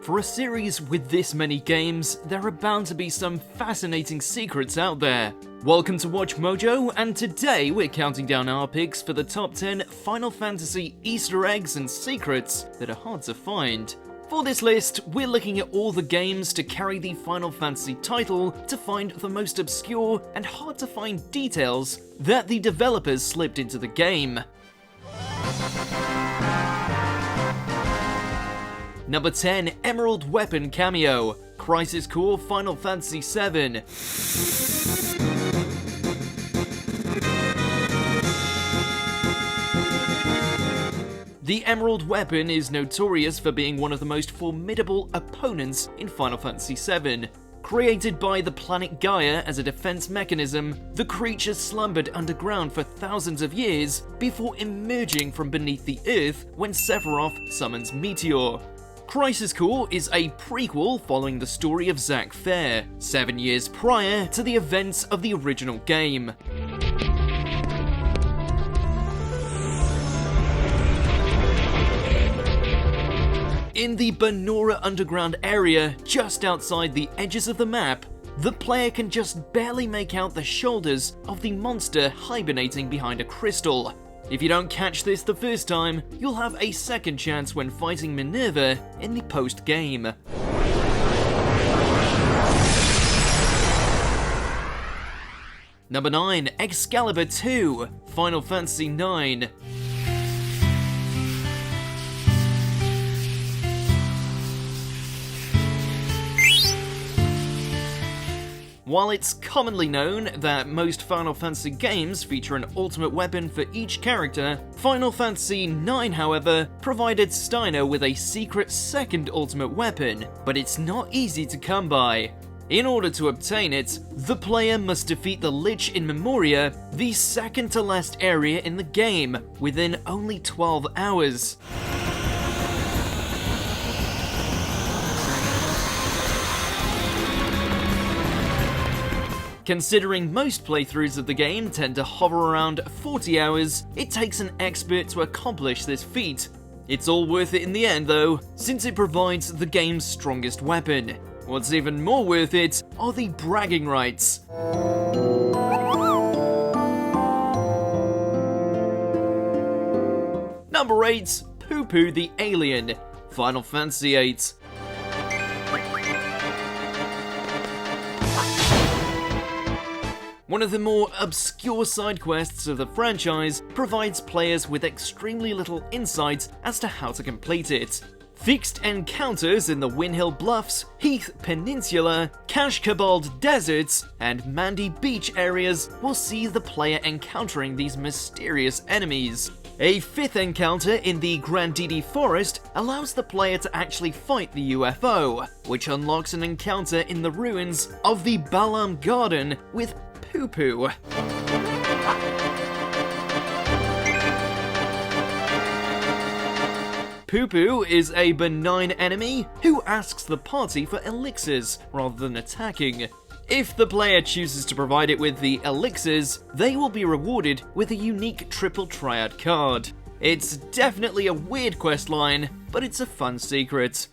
For a series with this many games, there are bound to be some fascinating secrets out there. Welcome to Watch Mojo, and today we're counting down our picks for the top 10 Final Fantasy Easter eggs and secrets that are hard to find. For this list, we're looking at all the games to carry the Final Fantasy title to find the most obscure and hard to find details that the developers slipped into the game. Number 10, Emerald Weapon Cameo, Crisis Core Final Fantasy VII. The Emerald Weapon is notorious for being one of the most formidable opponents in Final Fantasy VII. Created by the planet Gaia as a defense mechanism, the creature slumbered underground for thousands of years before emerging from beneath the earth when Sephiroth summons Meteor. Crisis Core is a prequel following the story of Zack Fair, 7 years prior to the events of the original game. In the Banora Underground area, just outside the edges of the map, the player can just barely make out the shoulders of the monster hibernating behind a crystal. If you don't catch this the first time, you'll have a second chance when fighting Minerva in the post-game. Number 9, Excalibur 2, Final Fantasy IX. While it's commonly known that most Final Fantasy games feature an ultimate weapon for each character, Final Fantasy IX, however, provided Steiner with a secret second ultimate weapon, but it's not easy to come by. In order to obtain it, the player must defeat the Lich in Memoria, the second to last area in the game, within only 12 hours. Considering most playthroughs of the game tend to hover around 40 hours, it takes an expert to accomplish this feat. It's all worth it in the end though, since it provides the game's strongest weapon. What's even more worth it are the bragging rights. Number 8, Poo Poo the Alien, Final Fantasy VIII. One of the more obscure side quests of the franchise provides players with extremely little insight as to how to complete it. Fixed encounters in the Windhill Bluffs, Heath Peninsula, Kashkabald Deserts, and Mandy Beach areas will see the player encountering these mysterious enemies. A fifth encounter in the Grandidi Forest allows the player to actually fight the UFO, which unlocks an encounter in the ruins of the Balam Garden with Poo Poo. Poo Poo is a benign enemy who asks the party for elixirs rather than attacking. If the player chooses to provide it with the elixirs, they will be rewarded with a unique triple triad card. It's definitely a weird questline, but it's a fun secret.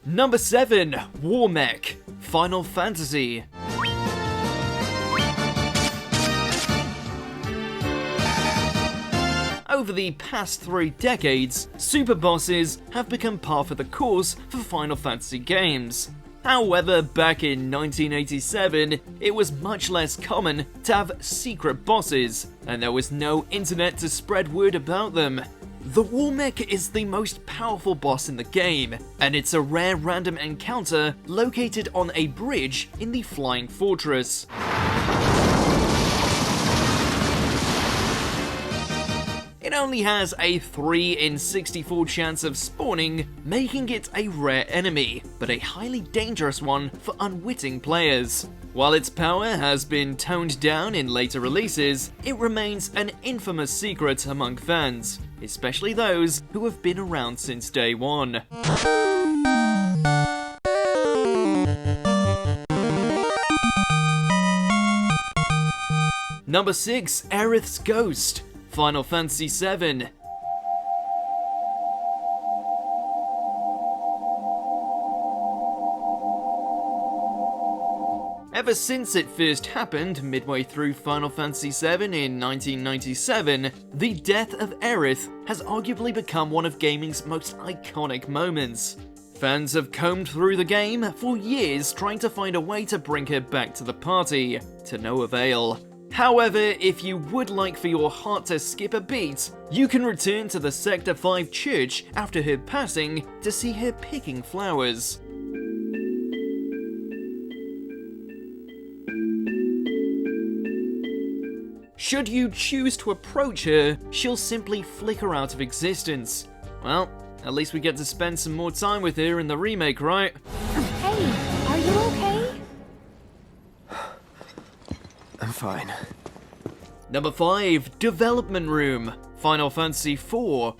Number 7, Warmech, Final Fantasy. Over the past 3 decades, super bosses have become par for the course for Final Fantasy games. However, back in 1987, it was much less common to have secret bosses, and there was no internet to spread word about them. The Warmech is the most powerful boss in the game, and it's a rare random encounter located on a bridge in the Flying Fortress. It only has a 3 in 64 chance of spawning, making it a rare enemy, but a highly dangerous one for unwitting players. While its power has been toned down in later releases, it remains an infamous secret among fans, especially those who have been around since day one. Number 6, Aerith's Ghost, Final Fantasy VII. Ever since it first happened midway through Final Fantasy VII in 1997, the death of Aerith has arguably become one of gaming's most iconic moments. Fans have combed through the game for years trying to find a way to bring her back to the party, to no avail. However, if you would like for your heart to skip a beat, you can return to the Sector 5 church after her passing to see her picking flowers. Should you choose to approach her, she'll simply flicker out of existence. Well, at least we get to spend some more time with her in the remake, right? Hey, are you okay? I'm fine. Number 5, Development Room, Final Fantasy IV.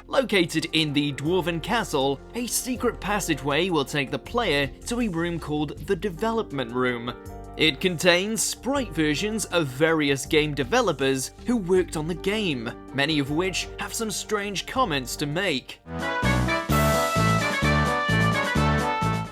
Located in the Dwarven Castle, a secret passageway will take the player to a room called the Development Room. It contains sprite versions of various game developers who worked on the game, many of which have some strange comments to make.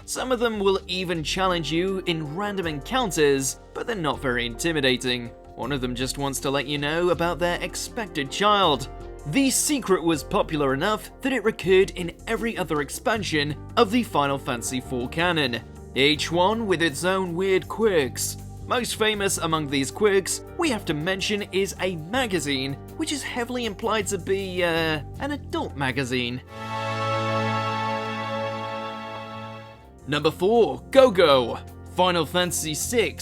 Some of them will even challenge you in random encounters, but they're not very intimidating. One of them just wants to let you know about their expected child. The secret was popular enough that it recurred in every other expansion of the Final Fantasy IV canon, each one with its own weird quirks. Most famous among these quirks we have to mention is a magazine, which is heavily implied to be an adult magazine. Number 4, Go-Go, Final Fantasy VI.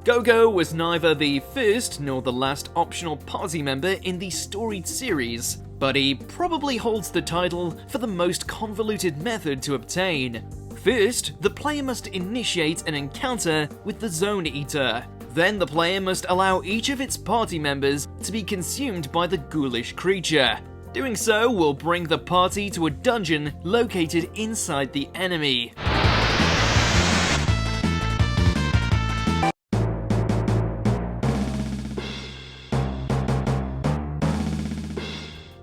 Go-Go was neither the first nor the last optional party member in the storied series, but he probably holds the title for the most convoluted method to obtain. First, the player must initiate an encounter with the Zone Eater. Then the player must allow each of its party members to be consumed by the ghoulish creature. Doing so will bring the party to a dungeon located inside the enemy.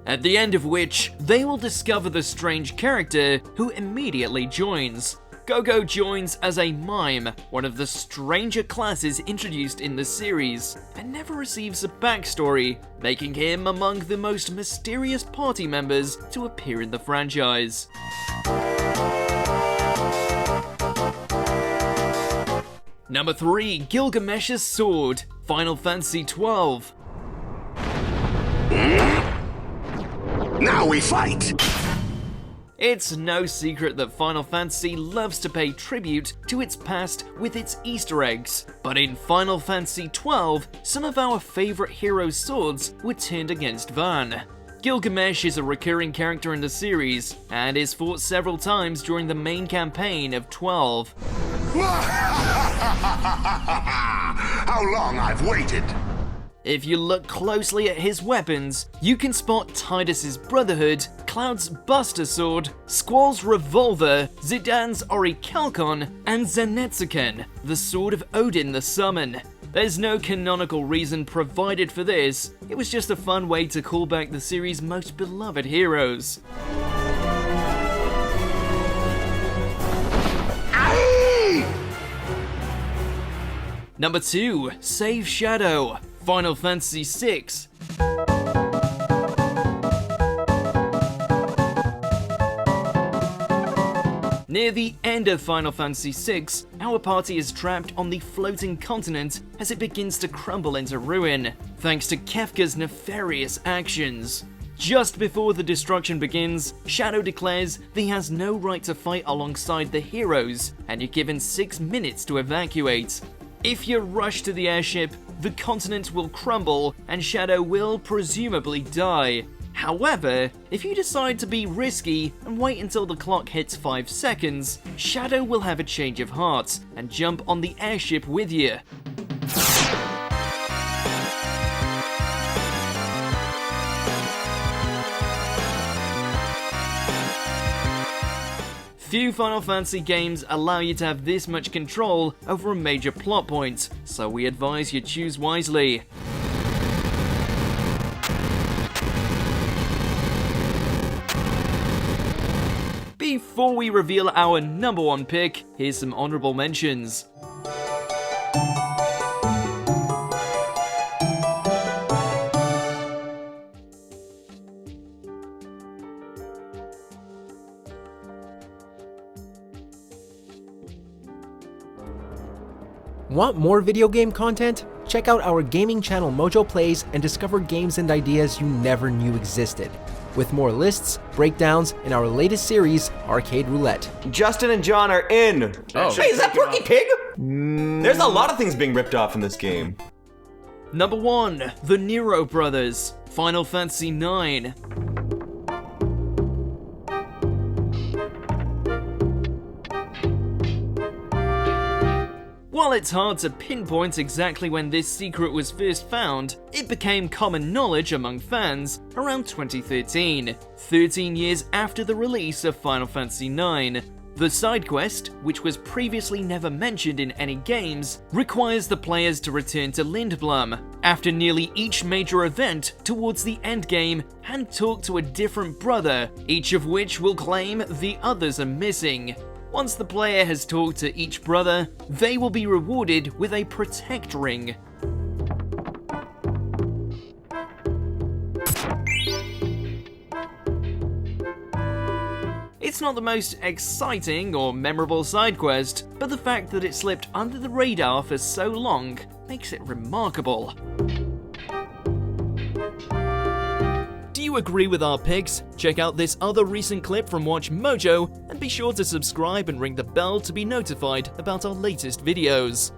At the end of which, they will discover the strange character who immediately joins. Go-Go joins as a mime, one of the stranger classes introduced in the series, and never receives a backstory, making him among the most mysterious party members to appear in the franchise. Number 3, Gilgamesh's Sword, Final Fantasy XII. Now we fight! It's no secret that Final Fantasy loves to pay tribute to its past with its Easter eggs, but in Final Fantasy XII, some of our favourite heroes' swords were turned against Van. Gilgamesh is a recurring character in the series, and is fought several times during the main campaign of 12. How long I've waited! If you look closely at his weapons, you can spot Tidus's Brotherhood, Cloud's Buster Sword, Squall's Revolver, Zidane's Orichalcon, and Zenetsuken, the Sword of Odin the Summon. There's no canonical reason provided for this, it was just a fun way to call back the series' most beloved heroes. Number 2, Save Shadow, Final Fantasy VI. Near the end of Final Fantasy VI, our party is trapped on the floating continent as it begins to crumble into ruin, thanks to Kefka's nefarious actions. Just before the destruction begins, Shadow declares that he has no right to fight alongside the heroes, and you're given 6 minutes to evacuate. If you rush to the airship, the continent will crumble and Shadow will presumably die. However, if you decide to be risky and wait until the clock hits 5 seconds, Shadow will have a change of heart and jump on the airship with you. Few Final Fantasy games allow you to have this much control over a major plot point, so we advise you choose wisely. Before we reveal our number one pick, here's some honorable mentions. Want more video game content? Check out our gaming channel Mojo Plays and discover games and ideas you never knew existed. With more lists, breakdowns, and our latest series, Arcade Roulette. Justin and John are in. Oh. Hey, is that Porky Pig? There's a lot of things being ripped off in this game. Number 1. The Nero Brothers, Final Fantasy IX. While it's hard to pinpoint exactly when this secret was first found, it became common knowledge among fans around 2013, 13 years after the release of Final Fantasy IX. The side quest, which was previously never mentioned in any games, requires the players to return to Lindblum after nearly each major event towards the endgame and talk to a different brother, each of which will claim the others are missing. Once the player has talked to each brother, they will be rewarded with a Protect Ring. It's not the most exciting or memorable side quest, but the fact that it slipped under the radar for so long makes it remarkable. Do you agree with our picks? Check out this other recent clip from WatchMojo and be sure to subscribe and ring the bell to be notified about our latest videos.